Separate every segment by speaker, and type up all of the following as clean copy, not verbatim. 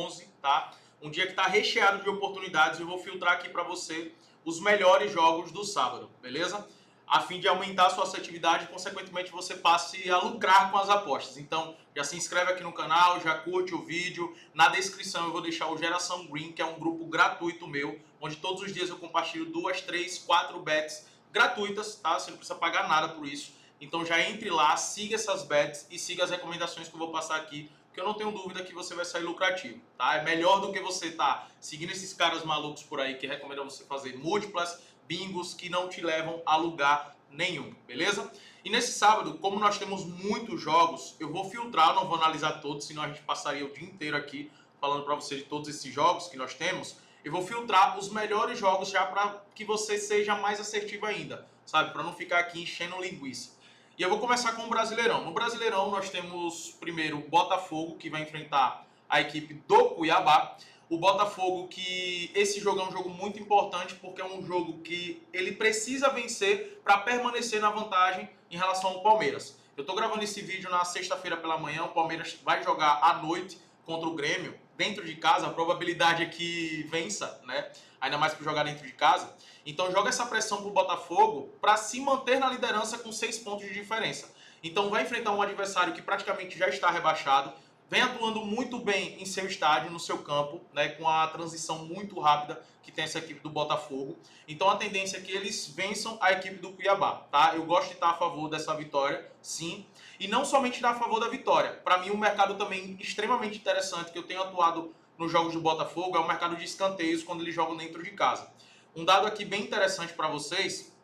Speaker 1: 11, tá? Um dia que está recheado de oportunidades. Eu vou filtrar aqui para você os melhores jogos do sábado, beleza? A fim de aumentar a sua assertividade e, consequentemente, você passe a lucrar com as apostas. Então, já se inscreve aqui no canal, já curte o vídeo. Na descrição eu vou deixar o Geração Green, que é um grupo gratuito meu, onde todos os dias eu compartilho 2, 3, 4 bets gratuitas, tá? Você não precisa pagar nada por isso. Então já entre lá, siga essas bets e siga as recomendações que eu vou passar aqui, porque eu não tenho dúvida que você vai sair lucrativo, tá? É melhor do que você tá seguindo esses caras malucos por aí que recomendam você fazer múltiplas bingos que não te levam a lugar nenhum, beleza? E nesse sábado, como nós temos muitos jogos, eu vou filtrar, não vou analisar todos, senão a gente passaria o dia inteiro aqui falando para você de todos esses jogos que nós temos. Eu vou filtrar os melhores jogos já para que você seja mais assertivo ainda, sabe? Para não ficar aqui enchendo linguiça. E eu vou começar com o Brasileirão. No Brasileirão nós temos primeiro o Botafogo, que vai enfrentar a equipe do Cuiabá. O Botafogo, que esse jogo é um jogo muito importante, porque é um jogo que ele precisa vencer para permanecer na vantagem em relação ao Palmeiras. Eu estou gravando esse vídeo na sexta-feira pela manhã, o Palmeiras vai jogar à noite contra o Grêmio, dentro de casa. A probabilidade é que vença, né? Ainda mais para jogar dentro de casa. Então joga essa pressão para o Botafogo para se manter na liderança com 6 pontos de diferença. Então vai enfrentar um adversário que praticamente já está rebaixado, vem atuando muito bem em seu estádio, no seu campo, né, com a transição muito rápida que tem essa equipe do Botafogo. Então a tendência é que eles vençam a equipe do Cuiabá, tá? Eu gosto de estar a favor dessa vitória, sim. E não somente estar a favor da vitória. Para mim, um mercado também extremamente interessante que eu tenho atuado nos jogos do Botafogo é o mercado de escanteios quando eles jogam dentro de casa. Um dado aqui bem interessante para vocês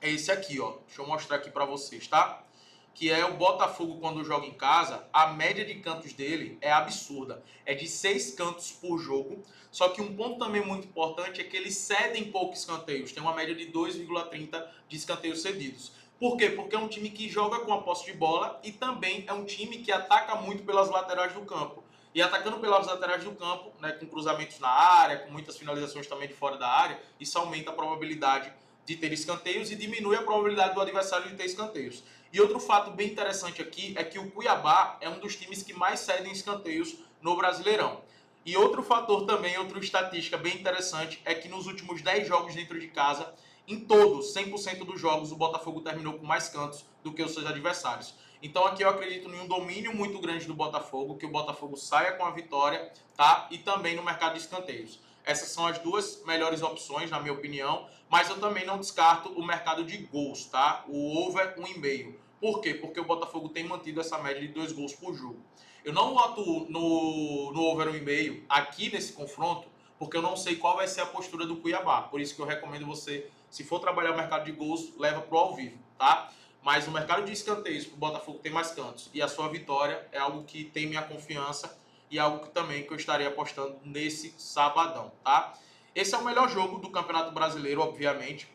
Speaker 1: é esse aqui, ó. Deixa eu mostrar aqui para vocês, tá? Que é o Botafogo quando joga em casa, a média de cantos dele é absurda. É de 6 cantos por jogo. Só que um ponto também muito importante é que eles cedem poucos escanteios. Tem uma média de 2,30 de escanteios cedidos. Por quê? Porque é um time que joga com a posse de bola e também é um time que ataca muito pelas laterais do campo. E atacando pelas laterais do campo, né, com cruzamentos na área, com muitas finalizações também de fora da área, isso aumenta a probabilidade de ter escanteios e diminui a probabilidade do adversário de ter escanteios. E outro fato bem interessante aqui é que o Cuiabá é um dos times que mais cedem escanteios no Brasileirão. E outro fator também, outra estatística bem interessante, é que nos últimos 10 jogos dentro de casa, em todos, 100% dos jogos, o Botafogo terminou com mais cantos do que os seus adversários. Então aqui eu acredito em um domínio muito grande do Botafogo, que o Botafogo saia com a vitória, tá? E também no mercado de escanteios. Essas são as duas melhores opções, na minha opinião, mas eu também não descarto o mercado de gols, tá? O over 1,5. Por quê? Porque o Botafogo tem mantido essa média de 2 gols por jogo. Eu não atuo no over 1,5 aqui nesse confronto, porque eu não sei qual vai ser a postura do Cuiabá. Por isso que eu recomendo você, se for trabalhar o mercado de gols, leva pro ao vivo, tá? Mas o mercado de escanteios, o Botafogo tem mais cantos. E a sua vitória é algo que tem minha confiança e algo que também que eu estarei apostando nesse sabadão, tá? Esse é o melhor jogo do Campeonato Brasileiro, obviamente.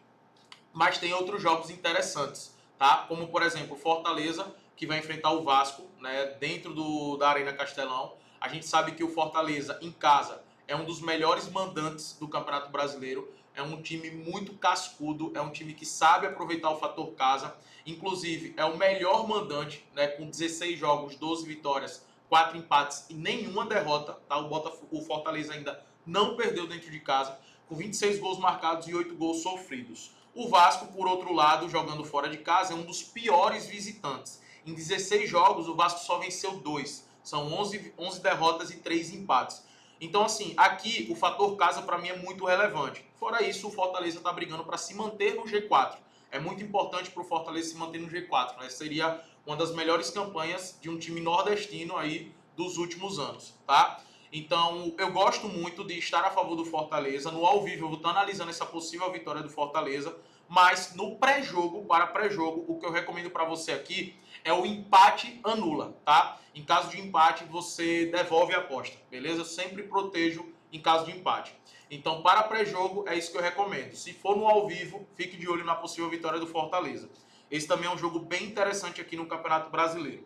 Speaker 1: Mas tem outros jogos interessantes, tá? Como, por exemplo, Fortaleza, que vai enfrentar o Vasco, né, dentro da Arena Castelão. A gente sabe que o Fortaleza, em casa, é um dos melhores mandantes do Campeonato Brasileiro. É um time muito cascudo, é um time que sabe aproveitar o fator casa. Inclusive, é o melhor mandante, né, com 16 jogos, 12 vitórias, 4 empates e nenhuma derrota. Tá? O Fortaleza ainda não perdeu dentro de casa, com 26 gols marcados e 8 gols sofridos. O Vasco, por outro lado, jogando fora de casa, é um dos piores visitantes. Em 16 jogos, o Vasco só venceu 2. São 11 derrotas e 3 empates. Então, assim, aqui o fator casa para mim é muito relevante. Fora isso, o Fortaleza está brigando para se manter no G4. É muito importante para o Fortaleza se manter no G4. Né? Seria uma das melhores campanhas de um time nordestino aí dos últimos anos, tá? Então, eu gosto muito de estar a favor do Fortaleza. No ao vivo, eu vou estar analisando essa possível vitória do Fortaleza. Mas no pré-jogo, para pré-jogo, o que eu recomendo para você aqui é o empate anula, tá? Em caso de empate, você devolve a aposta, beleza? Eu sempre protejo em caso de empate. Então, para pré-jogo, é isso que eu recomendo. Se for no ao vivo, fique de olho na possível vitória do Fortaleza. Esse também é um jogo bem interessante aqui no Campeonato Brasileiro.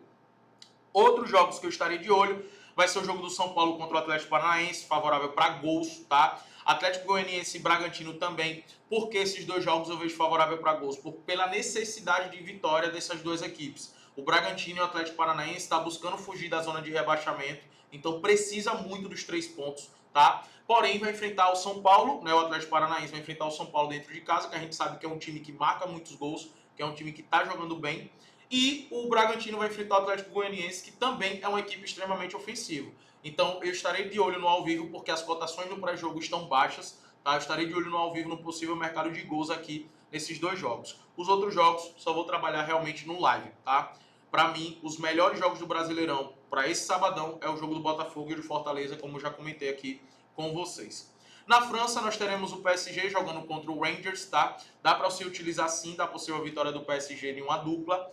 Speaker 1: Outros jogos que eu estarei de olho vai ser o jogo do São Paulo contra o Atlético Paranaense, favorável para gols, tá? Atlético Goianiense e Bragantino também. Por que esses dois jogos eu vejo favorável para gols? Pela necessidade de vitória dessas duas equipes. O Bragantino e o Atlético Paranaense estão buscando fugir da zona de rebaixamento então precisa muito dos 3 pontos, tá? Porém, vai enfrentar o São Paulo, né? O Atlético Paranaense vai enfrentar o São Paulo dentro de casa, que a gente sabe que é um time que marca muitos gols, que é um time que está jogando bem. E o Bragantino vai enfrentar o Atlético Goianiense, que também é uma equipe extremamente ofensiva. Então, eu estarei de olho no ao vivo, porque as cotações no pré-jogo estão baixas, tá? Eu estarei de olho no ao vivo no possível mercado de gols aqui nesses 2 jogos. Os outros jogos, só vou trabalhar realmente no live, tá? Para mim, os melhores jogos do Brasileirão para esse sabadão é o jogo do Botafogo e do Fortaleza, como eu já comentei aqui com vocês. Na França, nós teremos o PSG jogando contra o Rangers, tá? Dá para se utilizar sim da possível vitória do PSG em uma dupla.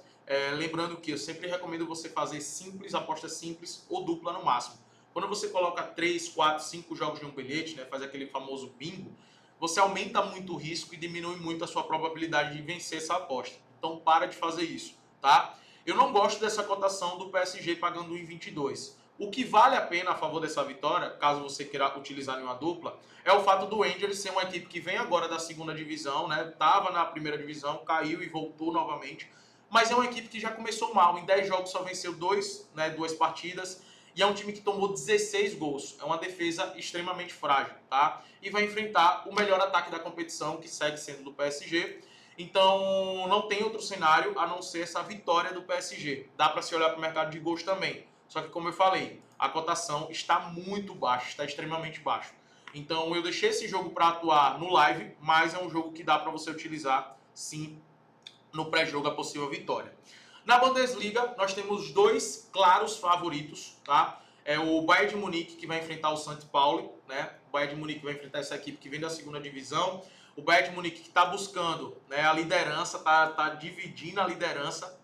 Speaker 1: Lembrando que eu sempre recomendo você fazer simples, aposta simples ou dupla no máximo. Quando você coloca 3, 4, 5 jogos de um bilhete, né, faz aquele famoso bingo, você aumenta muito o risco e diminui muito a sua probabilidade de vencer essa aposta. Então para de fazer isso, tá? Eu não gosto dessa cotação do PSG pagando 1,22. O que vale a pena a favor dessa vitória, caso você queira utilizar em uma dupla, é o fato do Rangers ser uma equipe que vem agora da segunda divisão, né? Tava na primeira divisão, caiu e voltou novamente. Mas é uma equipe que já começou mal. Em 10 jogos só venceu 2, né? 2 partidas. E é um time que tomou 16 gols. É uma defesa extremamente frágil, tá? E vai enfrentar o melhor ataque da competição, que segue sendo do PSG. Então, não tem outro cenário a não ser essa vitória do PSG. Dá para se olhar para o mercado de gols também. Só que, como eu falei, a cotação está muito baixa, está extremamente baixa. Então, eu deixei esse jogo para atuar no live, mas é um jogo que dá para você utilizar, sim, no pré-jogo a possível vitória. Na Bundesliga, nós temos 2 claros favoritos, tá? É o Bayern de Munique, que vai enfrentar o St. Pauli, né? O Bayern de Munique vai enfrentar essa equipe que vem da segunda divisão. O Bayern de Munique que está buscando, né, a liderança, tá dividindo a liderança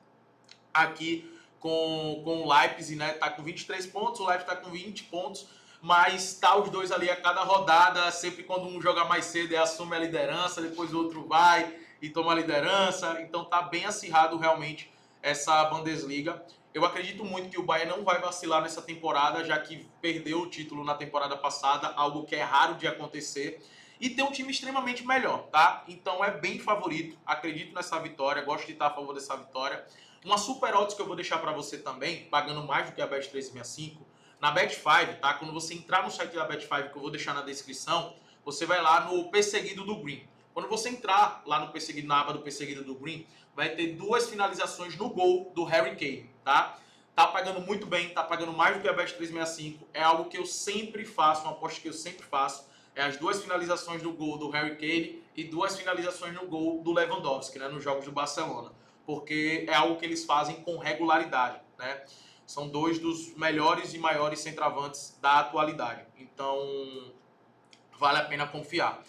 Speaker 1: aqui com o Leipzig, né? Tá com 23 pontos, o Leipzig tá com 20 pontos, mas tá os dois ali a cada rodada, sempre quando um joga mais cedo, assume a liderança, depois o outro vai e toma a liderança. Então tá bem acirrado realmente essa Bundesliga. Eu acredito muito que o Bayern não vai vacilar nessa temporada, já que perdeu o título na temporada passada, algo que é raro de acontecer. E tem um time extremamente melhor, tá? Então é bem favorito, acredito nessa vitória, gosto de estar a favor dessa vitória. Uma super odds que eu vou deixar para você também, pagando mais do que a Bet365, na Bet5, tá? Quando você entrar no site da Bet5, que eu vou deixar na descrição, você vai lá no Perseguido do Green. Quando você entrar lá no Perseguido, na aba do Perseguido do Green, vai ter 2 finalizações no gol do Harry Kane, tá? Tá pagando muito bem, tá pagando mais do que a Bet365, é algo que eu sempre faço, uma aposta que eu sempre faço, é as 2 finalizações no gol do Harry Kane e 2 finalizações no gol do Lewandowski, né, nos jogos do Barcelona, porque é algo que eles fazem com regularidade, né? São 2 dos melhores e maiores centroavantes da atualidade, então vale a pena confiar.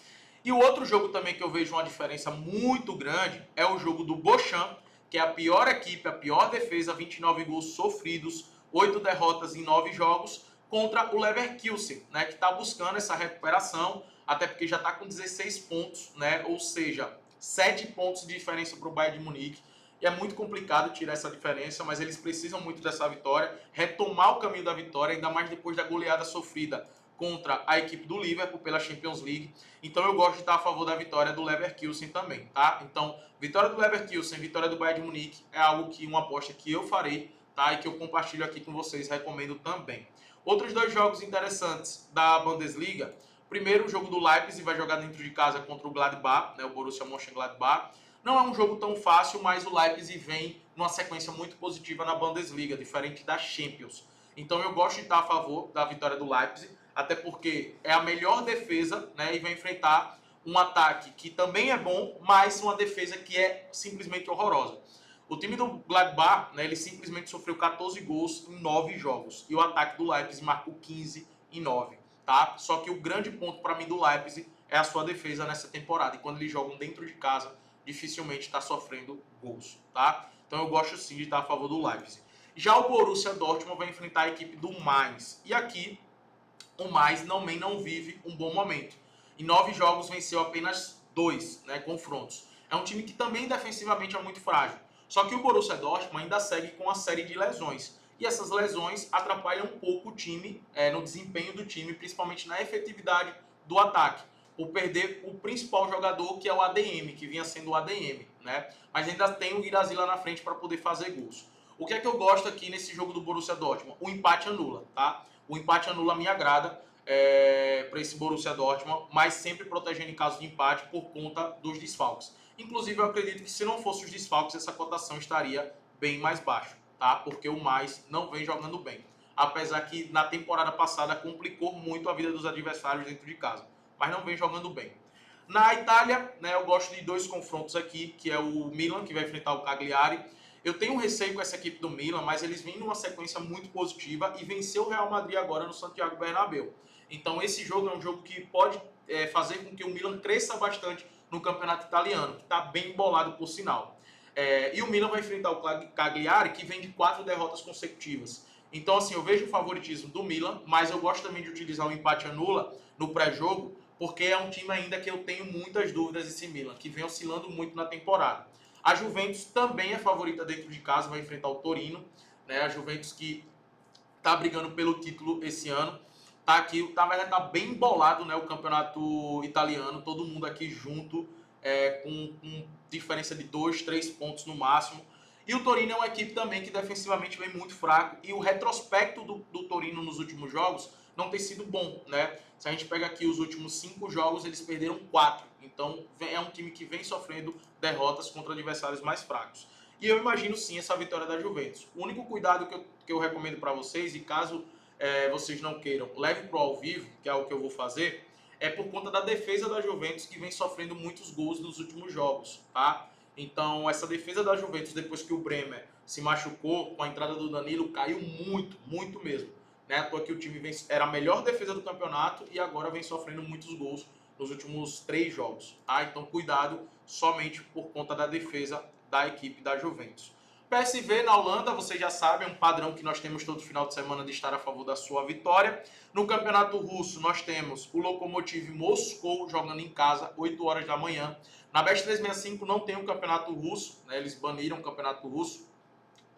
Speaker 1: E o outro jogo também que eu vejo uma diferença muito grande é o jogo do Bochum, que é a pior equipe, a pior defesa, 29 gols sofridos, 8 derrotas em 9 jogos, contra o Leverkusen, né, que está buscando essa recuperação, até porque já está com 16 pontos, né, ou seja, 7 pontos de diferença para o Bayern de Munique. E é muito complicado tirar essa diferença, mas eles precisam muito dessa vitória, retomar o caminho da vitória, ainda mais depois da goleada sofrida contra a equipe do Liverpool pela Champions League. Então eu gosto de estar a favor da vitória do Leverkusen também, tá? Então, vitória do Leverkusen, vitória do Bayern de Munique é algo que, uma aposta que eu farei, tá? E que eu compartilho aqui com vocês, recomendo também. Outros 2 jogos interessantes da Bundesliga. Primeiro, o jogo do Leipzig vai jogar dentro de casa contra o Gladbach, né, o Borussia Mönchengladbach. Não é um jogo tão fácil, mas o Leipzig vem numa sequência muito positiva na Bundesliga, diferente da Champions. Então eu gosto de estar a favor da vitória do Leipzig, até porque é a melhor defesa, né, e vai enfrentar um ataque que também é bom, mas uma defesa que é simplesmente horrorosa. O time do Gladbach, né, ele simplesmente sofreu 14 gols em 9 jogos. E o ataque do Leipzig marcou 15 em 9. Tá? Só que o grande ponto para mim do Leipzig é a sua defesa nessa temporada. E quando eles jogam dentro de casa, dificilmente está sofrendo gols. Tá? Então eu gosto sim de estar a favor do Leipzig. Já o Borussia Dortmund vai enfrentar a equipe do Mainz. E aqui o Mainz não vive um bom momento. Em 9 jogos venceu apenas 2, né, confrontos. É um time que também defensivamente é muito frágil. Só que o Borussia Dortmund ainda segue com uma série de lesões. E essas lesões atrapalham um pouco o time, no desempenho do time, principalmente na efetividade do ataque. Por perder o principal jogador, que é o ADM, que vinha sendo o ADM, né? Mas ainda tem o Guirassy lá na frente para poder fazer gols. O que é que eu gosto aqui nesse jogo do Borussia Dortmund? O empate anula, tá? O empate anula me agrada para esse Borussia Dortmund, mas sempre protegendo em caso de empate por conta dos desfalques. Inclusive, eu acredito que se não fosse os desfalques, essa cotação estaria bem mais baixa, tá? Porque o mais não vem jogando bem. Apesar que na temporada passada complicou muito a vida dos adversários dentro de casa, mas não vem jogando bem. Na Itália, né, eu gosto de dois confrontos aqui, que é o Milan, que vai enfrentar o Cagliari. Eu tenho um receio com essa equipe do Milan, mas eles vêm numa sequência muito positiva e venceu o Real Madrid agora no Santiago Bernabéu. Então esse jogo é um jogo que pode fazer com que o Milan cresça bastante no campeonato italiano, que está bem embolado por sinal. E o Milan vai enfrentar o Cagliari, que vem de 4 derrotas consecutivas. Então, assim, eu vejo o favoritismo do Milan, mas eu gosto também de utilizar o empate anula no pré-jogo, porque é um time ainda que eu tenho muitas dúvidas esse Milan, que vem oscilando muito na temporada. A Juventus também é favorita dentro de casa, vai enfrentar o Torino, né? A Juventus que está brigando pelo título esse ano. Tá aqui, tá bem embolado, né, o campeonato italiano, todo mundo aqui junto, com diferença de 2, 3 pontos no máximo. E o Torino é uma equipe também que defensivamente vem muito fraco, e o retrospecto do Torino nos últimos jogos não tem sido bom, né? Se a gente pega aqui os últimos 5 jogos, eles perderam 4. Então é um time que vem sofrendo derrotas contra adversários mais fracos. E eu imagino sim essa vitória da Juventus. O único cuidado que eu recomendo para vocês, e caso vocês não queiram, leve pro ao vivo, que é o que eu vou fazer, é por conta da defesa da Juventus, que vem sofrendo muitos gols nos últimos jogos, tá? Então, essa defesa da Juventus, depois que o Bremer se machucou, com a entrada do Danilo, caiu muito, muito mesmo. Né? À toa que o time era a melhor defesa do campeonato e agora vem sofrendo muitos gols nos últimos 3 jogos, tá? Então, cuidado somente por conta da defesa da equipe da Juventus. PSV na Holanda, vocês já sabem, é um padrão que nós temos todo final de semana de estar a favor da sua vitória. No campeonato russo, nós temos o Lokomotiv Moscou jogando em casa, 8 horas da manhã. Na Bet365 não tem o campeonato russo, né? Eles baniram o campeonato russo,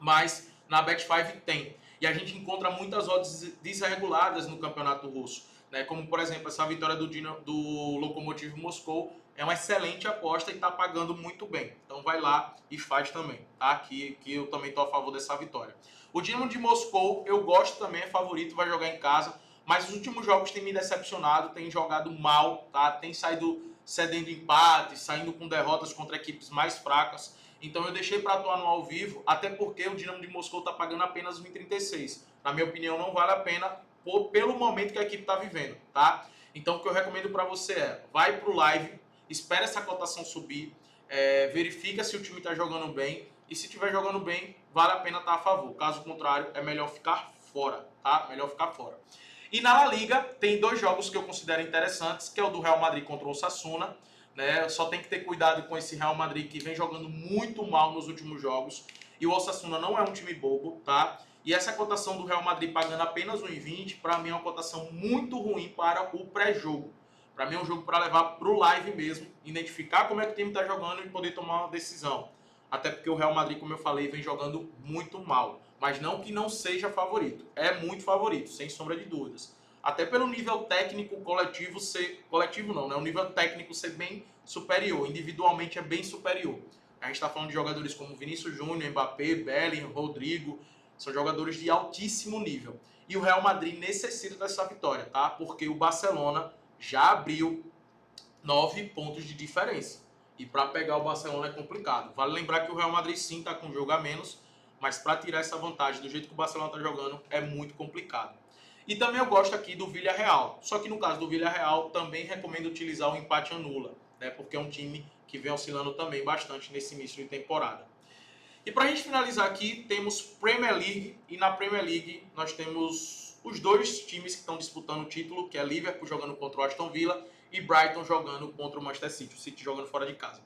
Speaker 1: mas na Bet5 tem. E a gente encontra muitas odds desreguladas no campeonato russo, né? Como, por exemplo, essa vitória do Lokomotiv Moscou é uma excelente aposta e está pagando muito bem. Então vai lá e faz também, tá? Que eu também estou a favor dessa vitória. O Dinamo de Moscou, eu gosto também, é favorito, vai jogar em casa, mas os últimos jogos têm me decepcionado, tem jogado mal, tá? Tem saído cedendo empates, saindo com derrotas contra equipes mais fracas. Então eu deixei para atuar no ao vivo, até porque o Dinamo de Moscou está pagando apenas 1,36. Na minha opinião, não vale a pena pelo momento que a equipe está vivendo, tá? Então o que eu recomendo para você vai para o live, espera essa cotação subir, verifica se o time está jogando bem, e se estiver jogando bem, vale a pena estar a favor. Caso contrário, é melhor ficar fora, tá? Melhor ficar fora. E na La Liga, tem 2 jogos que eu considero interessantes, que é o do Real Madrid contra o Osasuna, né? Só tem que ter cuidado com esse Real Madrid que vem jogando muito mal nos últimos jogos, e o Osasuna não é um time bobo, tá? E essa cotação do Real Madrid pagando apenas 1,20, para mim é uma cotação muito ruim para o pré-jogo. Para mim é um jogo para levar para o live mesmo, identificar como é que o time está jogando e poder tomar uma decisão. Até porque o Real Madrid, como eu falei, vem jogando muito mal. Mas não que não seja favorito. É muito favorito, sem sombra de dúvidas. Até pelo nível técnico coletivo ser... Coletivo não, né? O nível técnico ser bem superior. Individualmente é bem superior. A gente está falando de jogadores como Vinícius Júnior, Mbappé, Bellingham, Rodrigo. São jogadores de altíssimo nível. E o Real Madrid necessita dessa vitória, tá? Porque o Barcelona já abriu 9 pontos de diferença. E para pegar o Barcelona é complicado. Vale lembrar que o Real Madrid sim está com um jogo a menos, mas para tirar essa vantagem do jeito que o Barcelona está jogando é muito complicado. E também eu gosto aqui do Villarreal. Só que no caso do Villarreal também recomendo utilizar o empate anula, né? Porque é um time que vem oscilando também bastante nesse início de temporada. E para a gente finalizar aqui, temos Premier League. E na Premier League nós temos os 2 times que estão disputando o título, que é Liverpool jogando contra o Aston Villa e Brighton jogando contra o Manchester City. O City jogando fora de casa.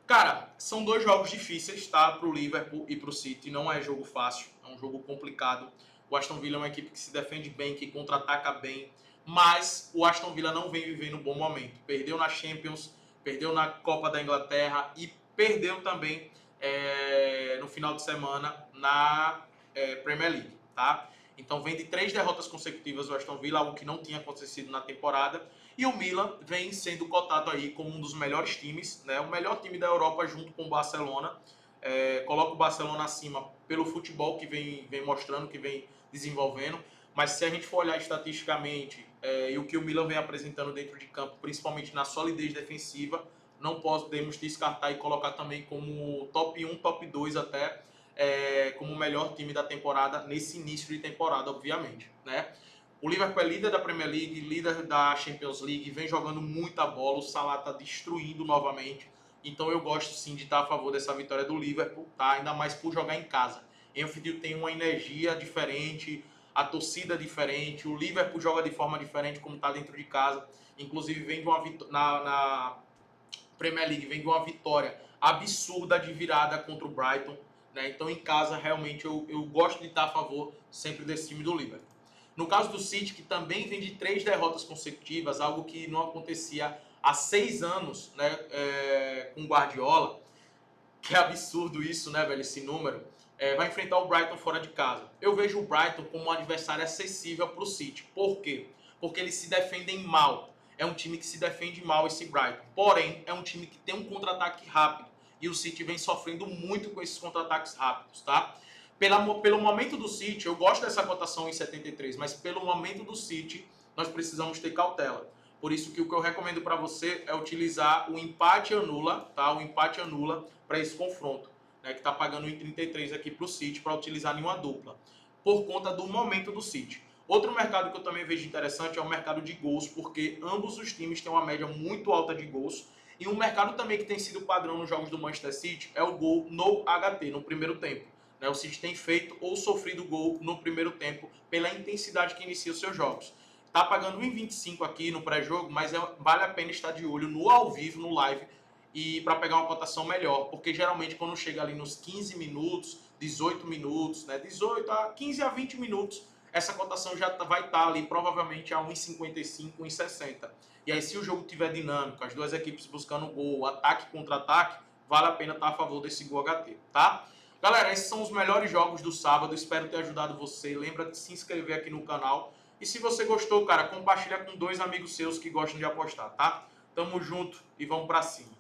Speaker 1: Cara, são 2 jogos difíceis, tá? Pro Liverpool e pro City. Não é jogo fácil, é um jogo complicado. O Aston Villa é uma equipe que se defende bem, que contra-ataca bem. Mas o Aston Villa não vem vivendo um bom momento. Perdeu na Champions, perdeu na Copa da Inglaterra e perdeu também no final de semana na Premier League, tá? Então vem de 3 derrotas consecutivas o Aston Villa, algo que não tinha acontecido na temporada. E o Milan vem sendo cotado aí como um dos melhores times, né? O melhor time da Europa junto com o Barcelona. Coloca o Barcelona acima pelo futebol que vem mostrando, que vem desenvolvendo. mas se a gente for olhar estatisticamente e o que o Milan vem apresentando dentro de campo, principalmente na solidez defensiva, não podemos descartar e colocar também como top 1, top 2 até, como o melhor time da temporada, nesse início de temporada, obviamente, né? O Liverpool é líder da Premier League, líder da Champions League, vem jogando muita bola, o Salah está destruindo novamente, então eu gosto sim de estar a favor dessa vitória do Liverpool, tá? Ainda mais por jogar em casa. Anfield tem uma energia diferente, a torcida diferente, o Liverpool joga de forma diferente como está dentro de casa, inclusive vem de uma na Premier League, vem de uma vitória absurda de virada contra o Brighton, né? Então em casa realmente eu gosto de estar a favor sempre desse time do Liverpool. No caso do City, que também vem de 3 derrotas consecutivas, algo que não acontecia há 6 anos, né, com Guardiola, que é absurdo isso, né, velho, esse número, vai enfrentar o Brighton fora de casa. Eu vejo o Brighton como um adversário acessível para o City. Por quê? Porque eles se defendem mal. É um time que se defende mal, esse Brighton. Porém, é um time que tem um contra-ataque rápido. E o City vem sofrendo muito com esses contra-ataques rápidos, tá? Pelo momento do City, eu gosto dessa cotação em 73, mas pelo momento do City, nós precisamos ter cautela. Por isso que o que eu recomendo para você é utilizar o empate anula, tá? O empate anula para esse confronto, né? Que está pagando 1,33 aqui para o City para utilizar em uma dupla, por conta do momento do City. Outro mercado que eu também vejo interessante é o mercado de gols, porque ambos os times têm uma média muito alta de gols. E um mercado também que tem sido padrão nos jogos do Manchester City é o gol no HT, no primeiro tempo. O City tem feito ou sofrido gol no primeiro tempo pela intensidade que inicia os seus jogos. Tá pagando 1,25 aqui no pré-jogo, mas vale a pena estar de olho no ao vivo, no live, e para pegar uma cotação melhor, porque geralmente quando chega ali nos 15 minutos, 18 minutos, né, 18 a 15 a 20 minutos, essa cotação já vai estar ali provavelmente a 1,55, 1,60. E aí se o jogo tiver dinâmico, as duas equipes buscando gol, ataque contra ataque, vale a pena estar a favor desse gol HT, tá? Galera, esses são os melhores jogos do sábado, espero ter ajudado você. Lembra de se inscrever aqui no canal. E se você gostou, cara, compartilha com 2 amigos seus que gostam de apostar, tá? Tamo junto e vamos pra cima.